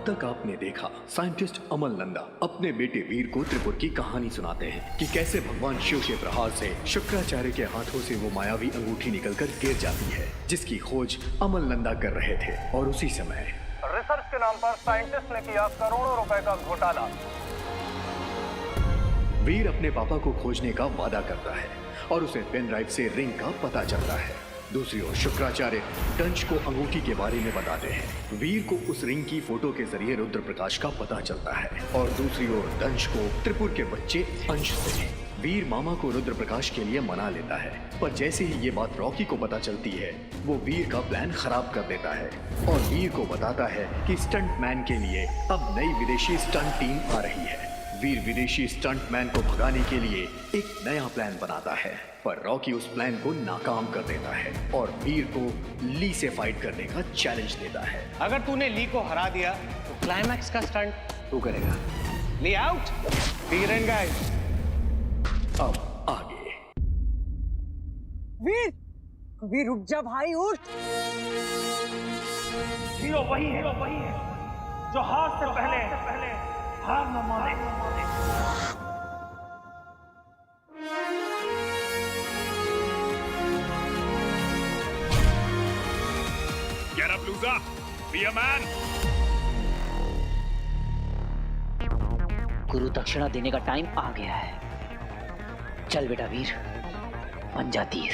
अब तक आपने देखा साइंटिस्ट अमल नंदा अपने बेटे वीर को त्रिपुर की कहानी सुनाते हैं कि कैसे भगवान शिव के प्रहार से शुक्राचार्य के हाथों से वो मायावी अंगूठी निकलकर गिर जाती है, जिसकी खोज अमल नंदा कर रहे थे। और उसी समय रिसर्च के नाम पर साइंटिस्ट ने किया करोड़ों रुपए का घोटाला। वीर अपने पापा को खोजने का वादा करता है और उसे पेन ड्राइव से रिंग का पता चलता है। दूसरी ओर शुक्राचार्य दंश को अंगूठी के बारे में बताते हैं। वीर को उस रिंग की फोटो के जरिए रुद्र प्रकाश का पता चलता है और दूसरी ओर दंश को त्रिपुर के बच्चे अंश से। वीर मामा को रुद्र प्रकाश के लिए मना लेता है, पर जैसे ही ये बात रॉकी को पता चलती है वो वीर का प्लान खराब कर देता है और वीर को बताता है कि स्टंट मैन के लिए अब नई विदेशी स्टंट टीम आ रही है। वीर विदेशी स्टंट मैन को भगाने के लिए एक नया प्लान बनाता है, पर रॉकी उस प्लान को नाकाम कर देता है और वीर को ली से फाइट करने का चैलेंज देता है। अगर तूने ली को हरा दिया तो क्लाइमैक्स का स्टंट तू करेगा। ली आउट, वीर एंड गाइस। अब आगे। वीर रुक जा भाई, उठ। हीरो वही है जो हार से पहले हार न माने। Get up, loser! Be a man! गुरु दक्षिणा देने का टाइम आ गया है। चल बेटा वीर, बन जा तीर।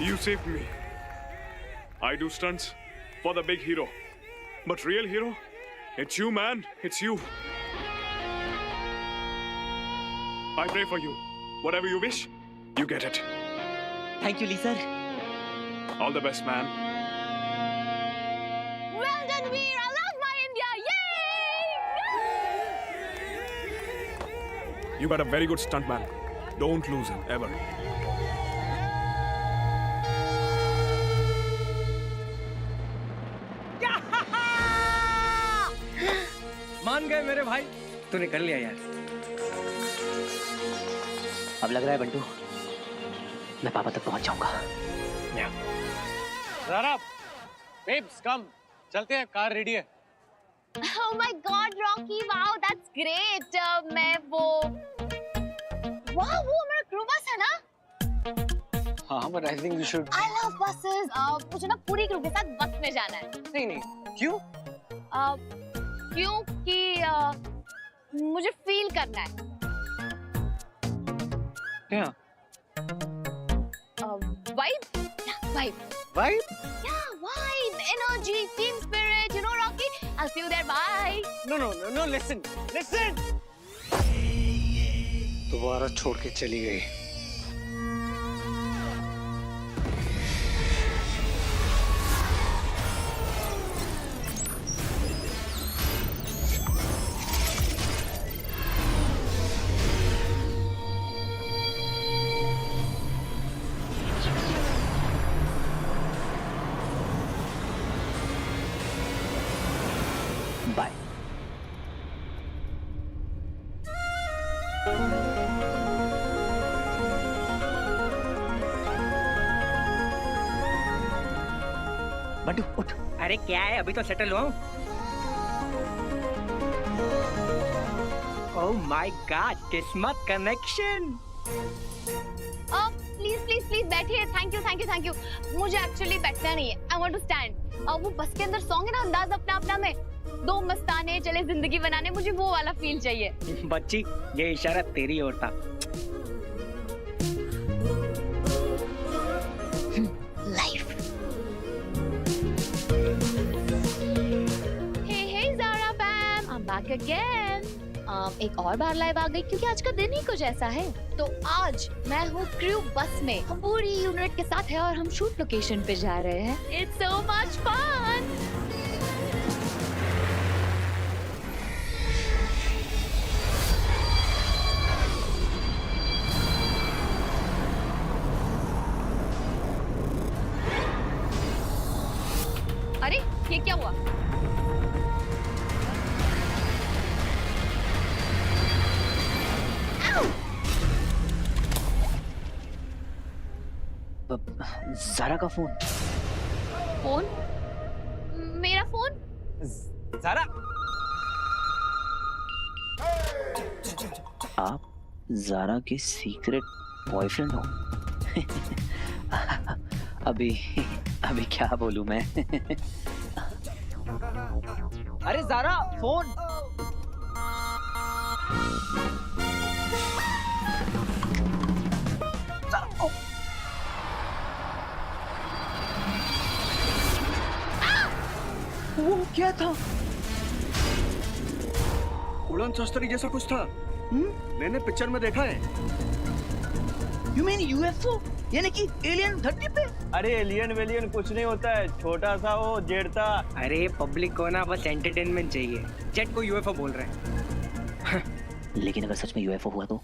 You saved me. I do stunts for the big hero. But real hero, it's you, man. It's you. I pray for you. Whatever you wish, you get it. Thank you Lee sir. All the best, man. Well done, Veer. I love my India. Yay! You got a very good stunt, man. Don't lose him, ever. मान गए मेरे भाई, तूने कर लिया यार। अब लग रहा है बंटू मैं पापा तक पहुंच जाऊंगा। ज़रा, babes, come. चलते हैं, कार रेडी है। Oh my God, Rocky! Wow, that's great. मैं वो मेरा क्रू बस है ना? हाँ, but I think we should. I love buses. मुझे ना पूरी क्रू के साथ बस में जाना है। नहीं, क्यों? क्योंकि मुझे फील करना है। क्या? Vibe? Yeah, vibe. Vibe? Yeah, vibe, energy, team spirit. You know, Rocky. I'll see you there. Bye. No. Listen. दोबारा छोड़ के चली गई। बाय। बंटू उठ। अरे क्या है, अभी तो सेटल हुआ हूँ। ओह माय गॉड, किस्मत कनेक्शन। प्लीज बैठिए। Thank you. मुझे एक्चुअली बैठना नहीं है। I want to stand. वो बस के अंदर सॉन्ग है ना, अंदाज अपना अपना में, दो मस्ताने चले जिंदगी बनाने, मुझे वो वाला फील चाहिए। बच्ची, ये इशारा तेरी ओर था। Life. Hey Zara fam, I am back again. एक और बार लाइव आ गई क्योंकि आज का दिन ही कुछ ऐसा है। तो आज मैं हूँ क्रू बस में, हम पूरी यूनिट के साथ है और हम शूट लोकेशन पे जा रहे हैं। It's so much fun. अरे ये क्या हुआ? ज़ारा का फोन। फोन? मेरा फोन? ज़ारा, आप ज़ारा के सीक्रेट बॉयफ्रेंड हो? अभी क्या बोलूं मैं? अरे ज़ारा, फोन। वो क्या था? उड़न शस्त्री जैसा कुछ था। मैंने पिक्चर में देखा है। You mean UFO? यानी कि एलियन धरती पे? अरे एलियन वेलियन कुछ नहीं होता है, छोटा सा वो जेट था। अरे पब्लिक को ना बस एंटरटेनमेंट चाहिए। जेट को यूएफओ बोल रहे हैं। लेकिन अगर सच में यूएफओ हुआ तो?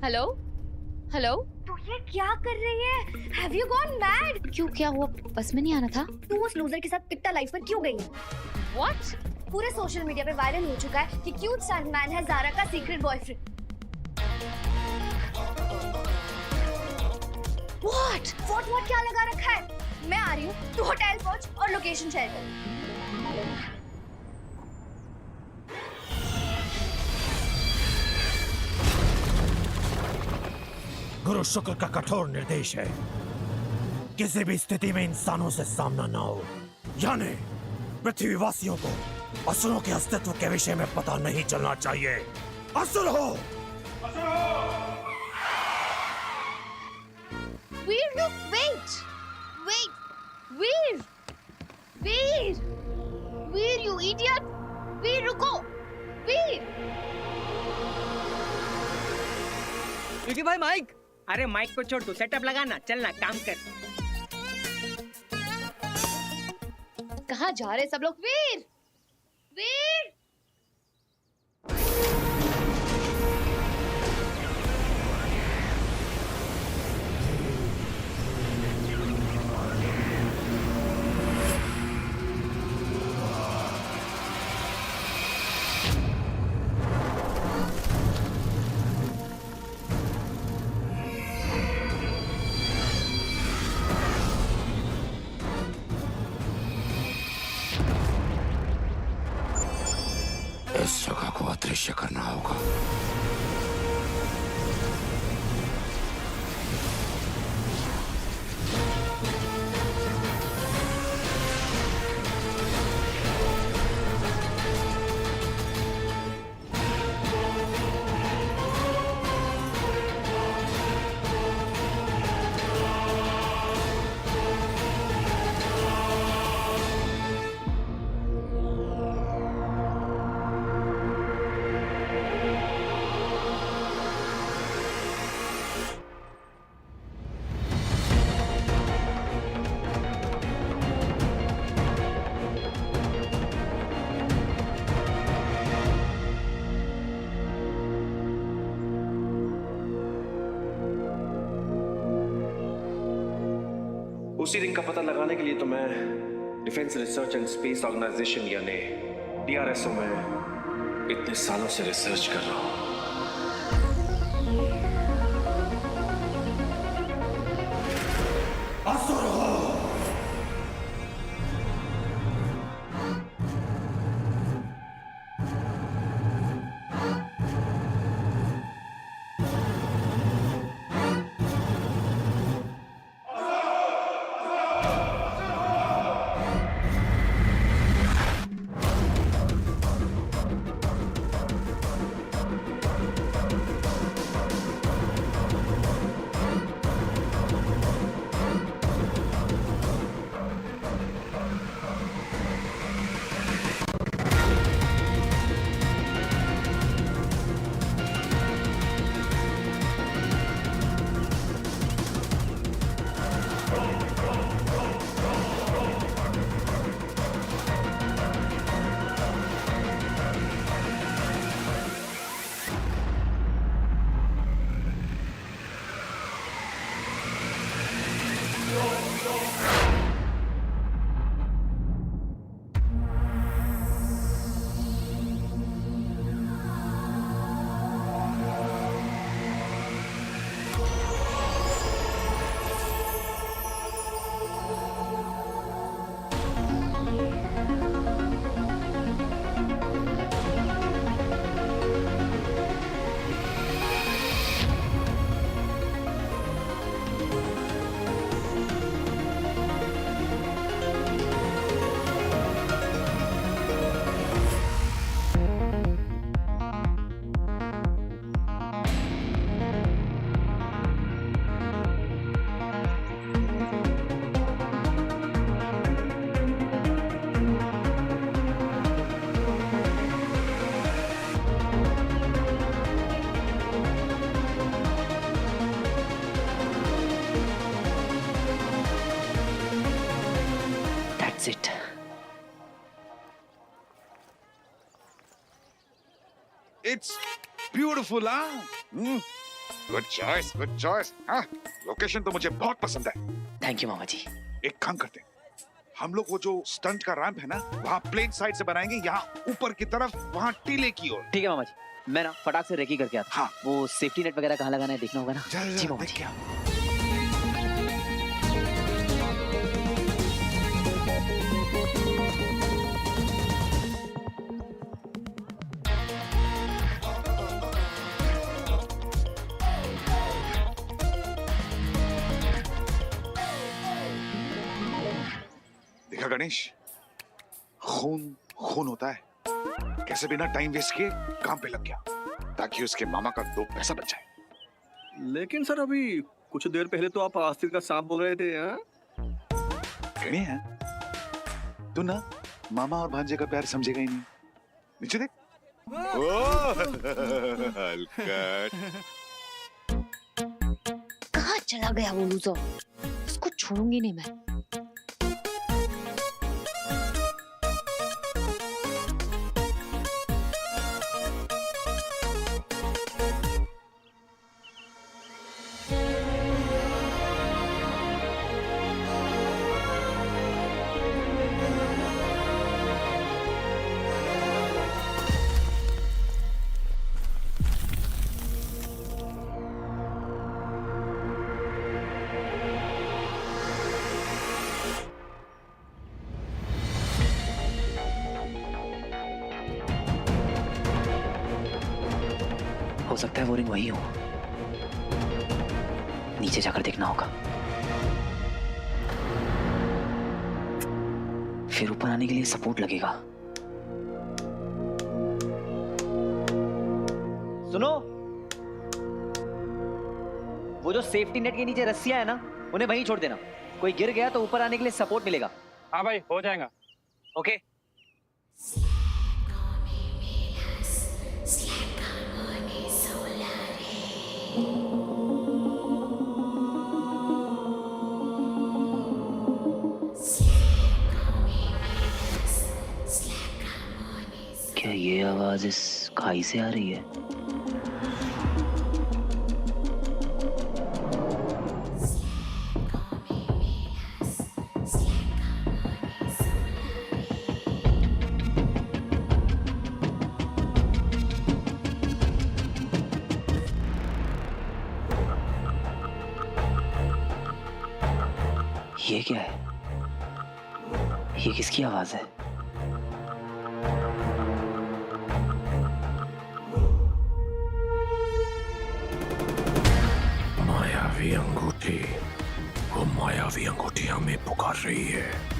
हेलो हेलो, तू ये क्या कर रही है? Have you gone mad? क्यों, क्या हुआ? बस में नहीं आना था? तू उस लूजर के साथ कितना लाइफ पर क्यों गई है? What? पूरे सोशल मीडिया पे वायरल हो चुका है कि क्यूट स्टंटमैन है ज़ारा का सीक्रेट बॉयफ्रेंड। What क्या लगा रखा है? मैं आ रही हूँ, तू होटल पहुँच और लोकेशन शेयर कर। गुरु शुक्र का कठोर निर्देश है, किसी भी स्थिति में इंसानों से सामना ना हो, यानी पृथ्वीवासियों को असुरों के अस्तित्व के विषय में पता नहीं चलना चाहिए। असुर हो! Veer, look, wait, Veer, you idiot! Veer, रुको, Veer! क्योंकि भाई माइक, अरे माइक को छोड़, तू सेटअप लगाना, चलना काम कर। कहाँ जा रहे सब लोग? वीर, वीर! इस जगह को अदृश्य करना होगा। उसी रिंग का पता लगाने के लिए तो मैं defence research and space organisation यानी DRSO में इतने सालों से रिसर्च कर रहा हूं। That's it. It's beautiful, huh? Good choice, good choice. हाँ, लोकेशन तो मुझे बहुत पसंद है. Thank you, मामा जी. एक काम करते हैं. हम लोग वो जो स्टंट का रैंप है ना, वहाँ प्लेन साइड से बनाएंगे. यहाँ ऊपर की तरफ, वहाँ टीले की ओर. ठीक है मामा जी. मैं ना फटाक से रेकी करके आता. हाँ. वो सेफ्टी नेट वगैरह कहाँ लगाना है देखना होगा ना. जी मामा जी. देखा गणेश, खून खून होता है. कैसे बिना टाइम वेस्ट किए काम पे लग गया ताकि उसके मामा का 2 पैसा बच जाए. लेकिन सर अभी कुछ देर पहले तो आप आस्तीर का सांप बोल रहे थे. हाँ? गणे है तू ना मामा और भांजे का प्यार समझेगा ही नहीं. नीचे देख. हलकट. कहाँ चला गया वो लूजर? इसको छोड़ूंगी नहीं मैं. हो सकता है वो रिंग वही हो. नीचे जाकर देखना होगा. फिर ऊपर आने के लिए सपोर्ट लगेगा. सुनो, वो जो सेफ्टी नेट के नीचे रस्सियां है ना, उन्हें वहीं छोड़ देना. कोई गिर गया तो ऊपर आने के लिए सपोर्ट मिलेगा. हाँ भाई, हो जाएगा. ओके. क्या ये आवाज इस खाई से आ रही है? ये क्या है? ये किसकी आवाज है? मायावी अंगूठी, वो मायावी अंगूठी हमें पुकार रही है.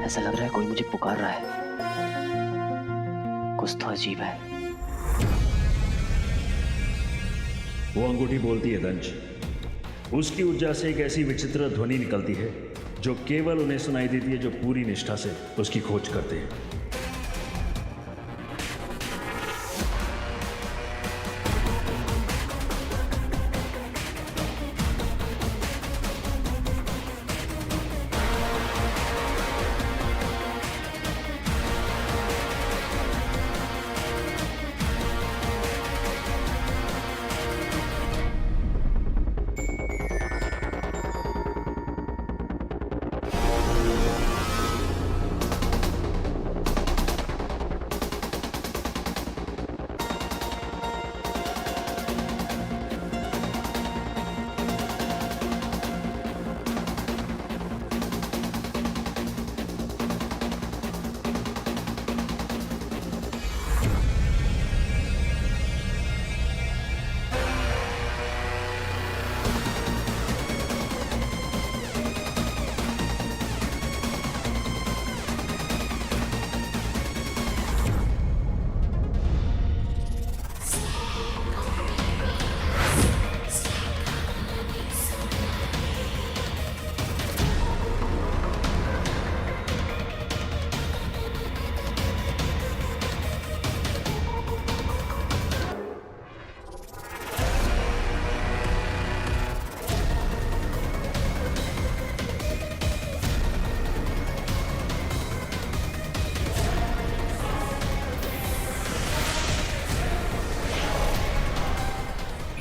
ऐसा लग रहा है कोई मुझे पुकार रहा है. कुछ तो अजीब है. वो अंगूठी बोलती है दंश. उसकी ऊर्जा से एक ऐसी विचित्र ध्वनि निकलती है जो केवल उन्हें सुनाई देती है जो पूरी निष्ठा से उसकी खोज करते हैं.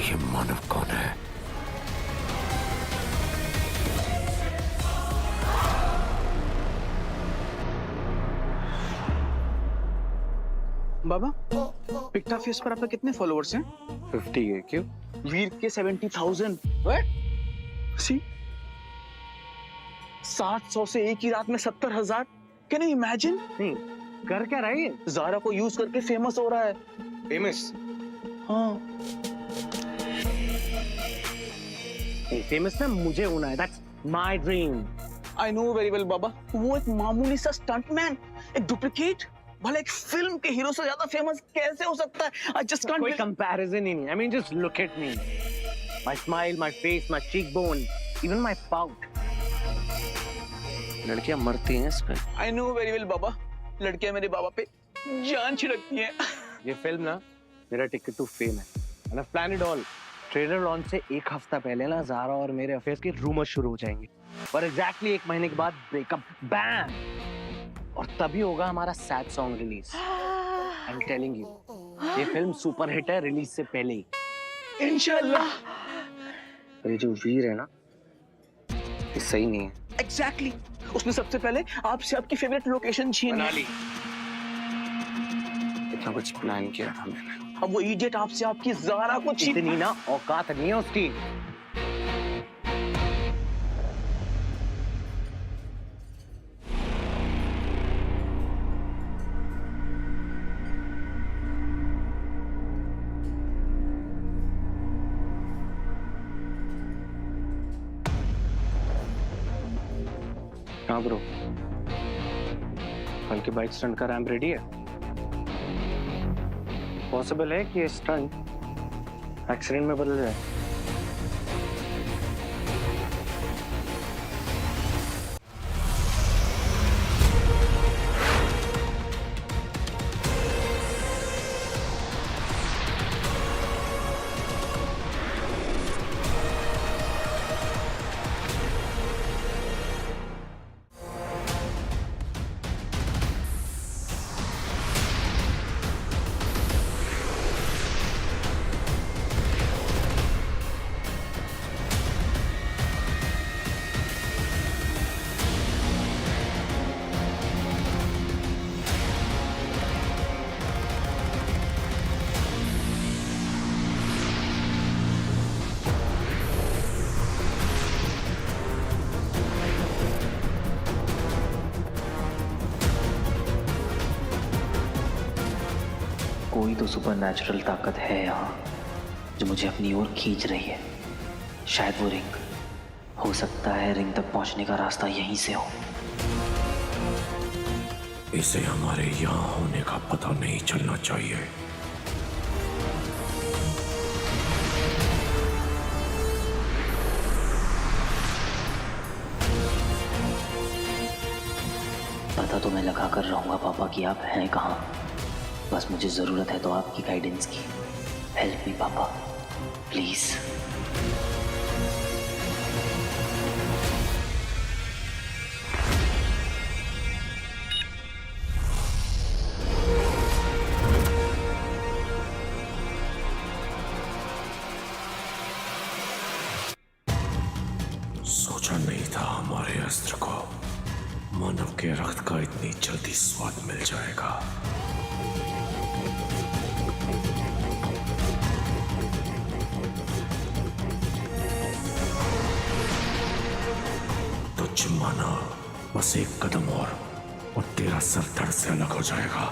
ये मानव कौन है? बाबा, पिक्टा फेस पर आपके कितने फॉलोअर्स हैं? 50 है। क्यों? वीर के 70,000। सी 700 से एक ही रात में 70,000। Can you imagine? नहीं, कर क्या रहा है ये? ज़ारा को यूज करके फेमस हो रहा है। फेमस? हाँ। फेमस ना मुझे होना है। That's my dream. I know very well बाबा। वो एक मामूली सा स्टंटमैन, एक डुप्लीकेट, भले एक फिल्म के हीरो से ज्यादा फेमस कैसे हो सकता है? I just can't कोई believe- कंपैरिजन ही नहीं। I mean, just look at me. My smile, my face, my cheekbone, even my pout. लड़कियां मरती हैं इस पे। I know very well बाबा। लड़कियां मेरे बाबा पे जान छिड़कती हैं। ये फिल्म ना मेरा टिकट टू फेम है। And I've planned it all. Trailer launch से एक हफ्ता पहले ना ज़ारा और मेरे अफेयर्स के रूमर शुरू हो जाएंगे। और एग्जैक्टली एक महीने के बाद ब्रेकअप, बैम। और तभी होगा हमारा sad song release. I am telling you, ये फिल्म सुपर हिट है रिलीज से पहले ही। इंशाल्लाह। ये जो वीर है ना, ये सही नहीं है। Exactly. उसने सबसे पहले आपसे आपकी फेवरेट लोकेशन छीनी। मनाली। इतना कुछ प्लान किया था मैंने। अब वो इडियट आपसे आपकी ज़ारा को छीन। इतनी ना औकात नहीं है उसकी। हाँ ब्रो, कल की बाइक स्टंट का रैंप रेडी है। पॉसिबल है कि ये स्टंट एक्सीडेंट में बदल जाए। कोई तो सुपरनैचुरल ताकत है यहाँ जो मुझे अपनी ओर खींच रही है। शायद वो रिंग, हो सकता है रिंग तक पहुंचने का रास्ता यहीं से हो। इसे हमारे यहाँ होने का पता नहीं चलना चाहिए। पता तो मैं लगा कर रहूंगा पापा कि आप हैं कहाँ। बस मुझे जरूरत है तो आपकी गाइडेंस की। हेल्प मी पापा, प्लीज। सोचा नहीं था हमारे अस्त्र को मानव के रक्त का इतनी जल्दी स्वाद मिल जाएगा। तो माना बस एक कदम और तेरा सर धड़ से अलग हो जाएगा।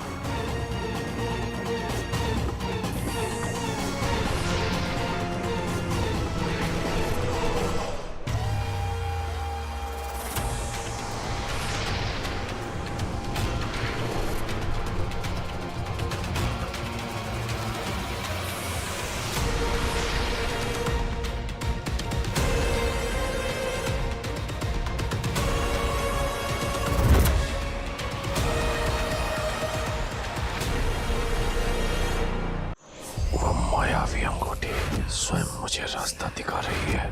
मायावी अंगूठी स्वयं मुझे रास्ता दिखा रही है।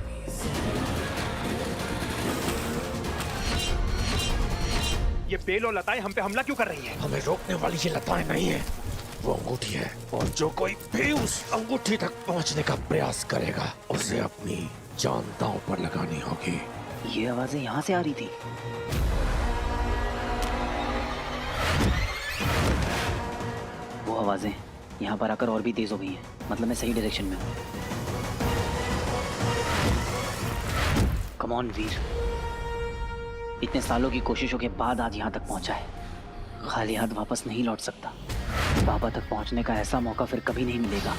ये बेल और लताएं हम पे हमला क्यों कर रही हैं? हमें रोकने वाली ये लताएं नहीं है, वो अंगूठी है, और जो कोई भी उस अंगूठी तक पहुंचने का प्रयास करेगा उसे अपनी जान दांव पर लगानी होगी। ये आवाजें यहाँ से आ रही थी। वो आवाजें यहाँ पर आकर और भी तेज हो गई हैं। मतलब मैं सही डायरेक्शन में हूँ। कम ऑन वीर, इतने सालों की कोशिशों के बाद आज यहाँ तक पहुंचा है। खाली हाथ वापस नहीं लौट सकता। बाबा तक पहुंचने का ऐसा मौका फिर कभी नहीं मिलेगा।